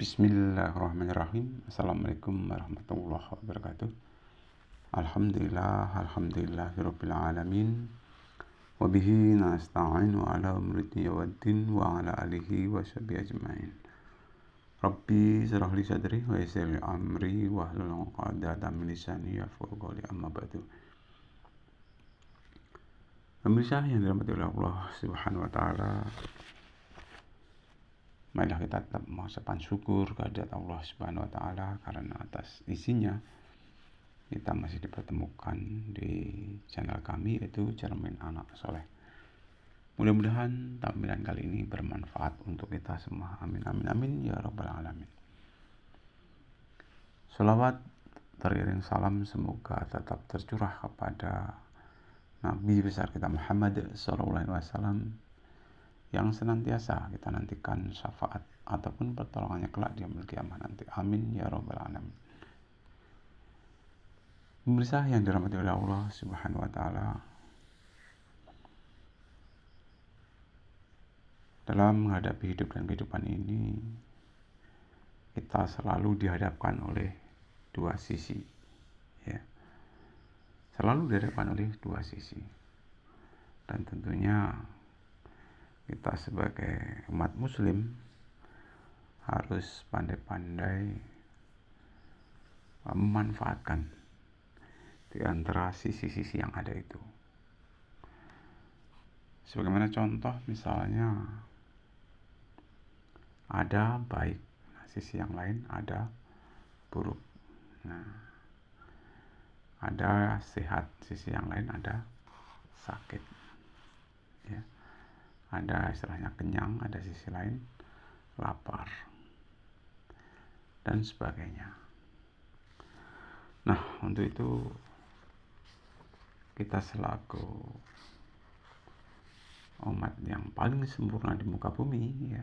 Bismillahirrahmanirrahim. Assalamualaikum warahmatullahi wabarakatuh. Alhamdulillahirabbil alamin. Wa bihi nasta'inu ala umuri dunya waddin wa ala alihi wa sahbihi ajmain. Rabbi shrah li sadri wa yassir li amri wa hlul 'uqdatam min lisani yafqahu qawli, amma ba'du. Pemirsa yang dirahmati oleh Allah Subhanahu wa taala, marilah kita tetap mengucapkan syukur kehadirat Allah Subhanahu wa taala karena atas izinnya kita masih dipertemukan di channel kami, yaitu Cermin Anak Soleh. Mudah-mudahan tampilan kali ini bermanfaat untuk kita semua. Amin amin amin ya rabbal alamin. Salawat teriring salam semoga tetap tercurah kepada Nabi besar kita Muhammad SAW, yang senantiasa kita nantikan syafaat ataupun pertolongannya kelak di yaumul qiyamah nanti. Amin ya rabbal alamin. Pemirsa yang dirahmati oleh Allah Subhanahu wa taala, dalam menghadapi hidup dan kehidupan ini kita selalu dihadapkan oleh dua sisi, ya. Selalu dihadapkan oleh dua sisi. Dan tentunya kita sebagai umat muslim harus pandai-pandai memanfaatkan di antara sisi-sisi yang ada itu. Sebagaimana contoh, misalnya ada baik, sisi yang lain ada buruk. Nah, ada sehat, sisi yang lain ada sakit, ya. Ada istilahnya kenyang, ada sisi lain lapar, dan sebagainya. Nah, untuk itu kita selaku umat yang paling sempurna di muka bumi, ya,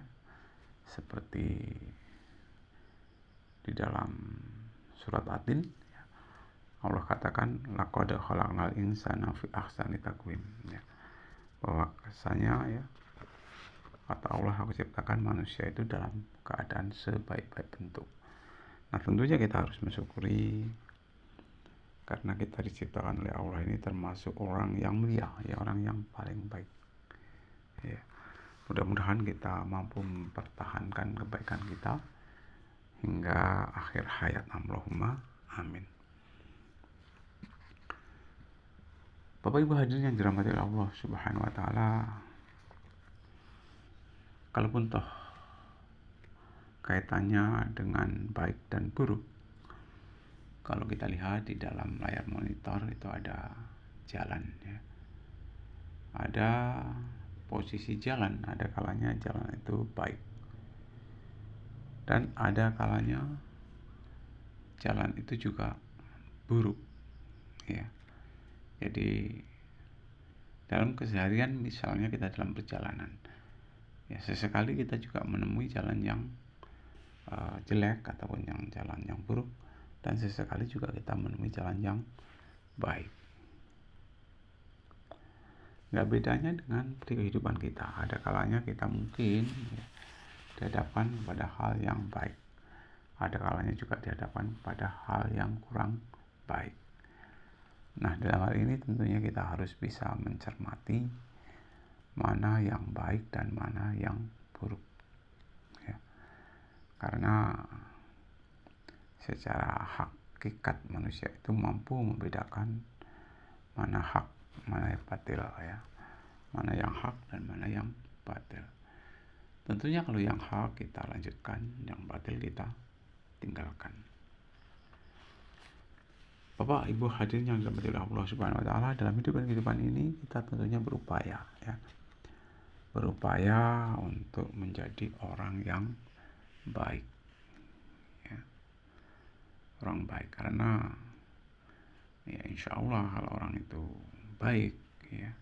seperti di dalam surat At-Tin, ya, Allah katakan laqad khalaqnal insana fi ahsani taqwim, ya, bahwa kesannya, ya, kata Allah, aku ciptakan manusia itu dalam keadaan sebaik-baik bentuk. Nah, tentunya kita harus mensyukuri karena kita diciptakan oleh Allah ini termasuk orang yang mulia, ya, orang yang paling baik, ya. Mudah-mudahan kita mampu mempertahankan kebaikan kita hingga akhir hayat. Allahumma amin. Bapak Ibu hadirin yang dirahmati oleh Allah Subhanahu wa taala, kalaupun toh kaitannya dengan baik dan buruk, kalau kita lihat di dalam layar monitor itu ada jalan, ya. Ada posisi jalan, ada kalanya jalan itu baik dan ada kalanya jalan itu juga buruk, ya. Jadi dalam keseharian, misalnya kita dalam perjalanan, ya, sesekali kita juga menemui jalan yang jelek ataupun yang jalan yang buruk, dan sesekali juga kita menemui jalan yang baik. Nggak bedanya dengan kehidupan kita. Ada kalanya kita mungkin, ya, dihadapkan pada hal yang baik, ada kalanya juga dihadapkan pada hal yang kurang baik. Nah, dalam hal ini tentunya kita harus bisa mencermati mana yang baik dan mana yang buruk, ya. Karena secara hakikat manusia itu mampu membedakan mana hak, mana yang batil, ya. Mana yang hak dan mana yang batil. Tentunya kalau yang hak kita lanjutkan, yang batil kita tinggalkan. Bapak Ibu hadirin yang dirahmati oleh Allah Subhanahu wa taala, dalam hidup dan kehidupan ini kita tentunya berupaya, ya. Berupaya untuk menjadi orang yang baik, ya. Orang baik, karena, ya, insya Allah kalau orang itu baik, ya,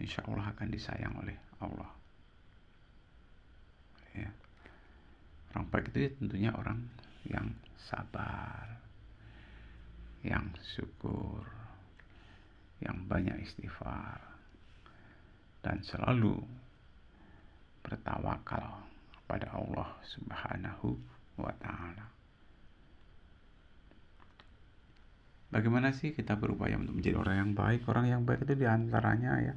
insya Allah akan disayang oleh Allah, ya. Orang baik itu tentunya orang yang sabar, yang syukur, yang banyak istighfar, dan selalu bertawakal pada Allah Subhanahu wa Ta'ala. Bagaimana sih kita berupaya untuk menjadi orang yang baik? Orang yang baik itu diantaranya ya,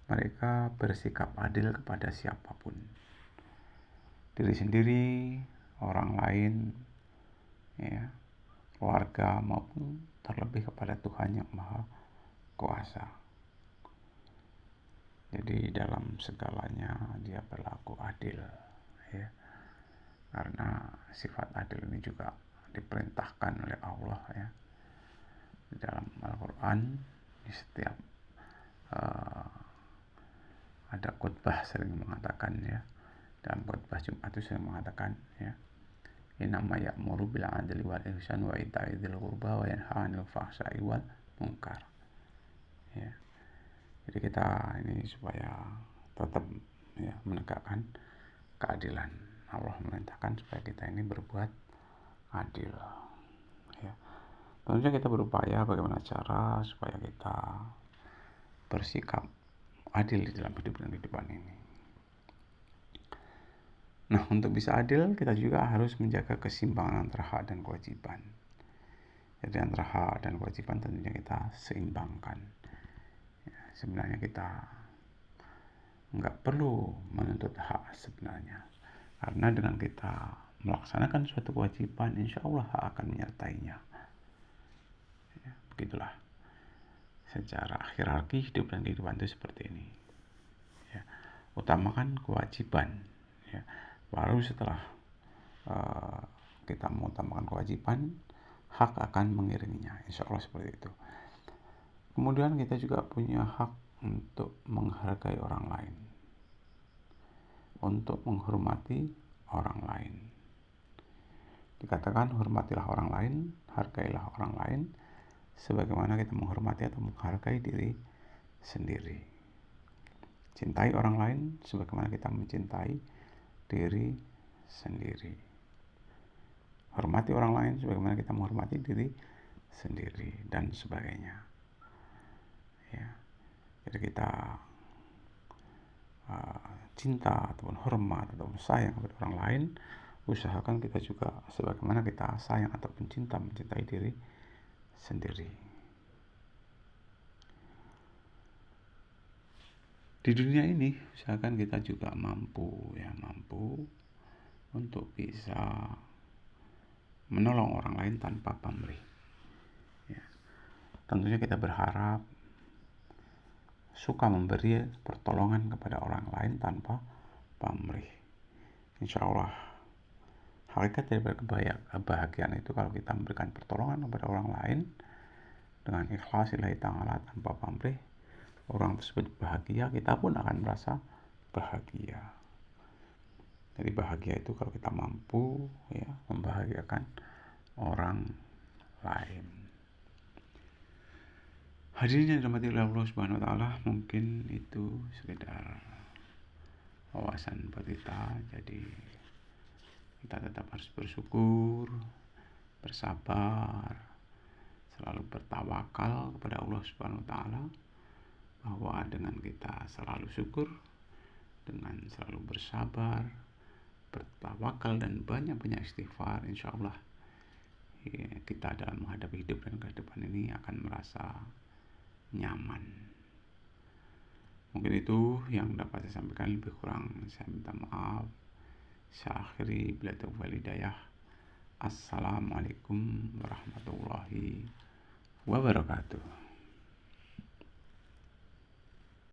mereka bersikap adil kepada siapapun, diri sendiri, orang lain, ya, keluarga, maupun terlebih kepada Tuhan yang Maha Kuasa. Jadi dalam segalanya dia berlaku adil, ya, karena sifat adil ini juga diperintahkan oleh Allah, ya, di dalam Al-Quran. Di setiap ada khutbah sering mengatakan, ya, dalam khutbah Jumat itu sering mengatakan, ya, innama ya'muru bil adli wal ihsan wa ita'i dzil qurba wa yanha 'anil fahsya'i wal munkar. Ya. Jadi kita ini supaya tetap, ya, menegakkan keadilan. Allah memerintahkan supaya kita ini berbuat adil. Ya. Tentunya kita berupaya bagaimana cara supaya kita bersikap adil di dalam hidup dan kehidupan ini. Nah, untuk bisa adil kita juga harus menjaga keseimbangan antara hak dan kewajiban. Jadi antara hak dan kewajiban tentunya kita seimbangkan. Ya, sebenarnya kita nggak perlu menuntut hak sebenarnya, karena dengan kita melaksanakan suatu kewajiban, insya Allah hak akan menyertainya. Ya, begitulah secara hierarki hidup dan kehidupan itu seperti ini. Ya, utamakan kewajiban, ya, baru setelah kita mengutamakan kewajiban, hak akan mengiringinya, insya Allah seperti itu. Kemudian kita juga punya hak untuk menghargai orang lain, untuk menghormati orang lain. Dikatakan hormatilah orang lain, hargailah orang lain, sebagaimana kita menghormati atau menghargai diri sendiri. Cintai orang lain sebagaimana kita mencintai diri sendiri. Hormati orang lain sebagaimana kita menghormati diri sendiri, dan sebagainya. Ya. Jadi kita cinta ataupun hormat ataupun sayang kepada orang lain, usahakan kita juga sebagaimana kita sayang ataupun cinta mencintai diri sendiri. Di dunia ini usahakan kita juga mampu untuk bisa menolong orang lain tanpa pamrih. Ya. Tentunya kita berharap suka memberi pertolongan kepada orang lain tanpa pamrih. Insya Allah hakikat dari kebahagiaan itu kalau kita memberikan pertolongan kepada orang lain dengan ikhlas lillahi ta'ala tanpa pamrih, orang tersebut bahagia, kita pun akan merasa bahagia. Jadi bahagia itu kalau kita mampu, ya, membahagiakan orang lain. Hadirin yang dirahmati oleh Allah Subhanahu wa Ta'ala, mungkin itu sekedar wawasan buat kita. Jadi kita tetap harus bersyukur, bersabar, selalu bertawakal kepada Allah Subhanahu wa Ta'ala, bahwa dengan kita selalu syukur, dengan selalu bersabar, bertawakal, dan banyak-banyak istighfar, insya Allah, ya, kita dalam menghadapi hidup dan kehidupan ini akan merasa nyaman. Mungkin itu yang dapat saya sampaikan, lebih kurang saya minta maaf. Saya akhiri bila taufiq wal hidayah. Assalamualaikum warahmatullahi wabarakatuh.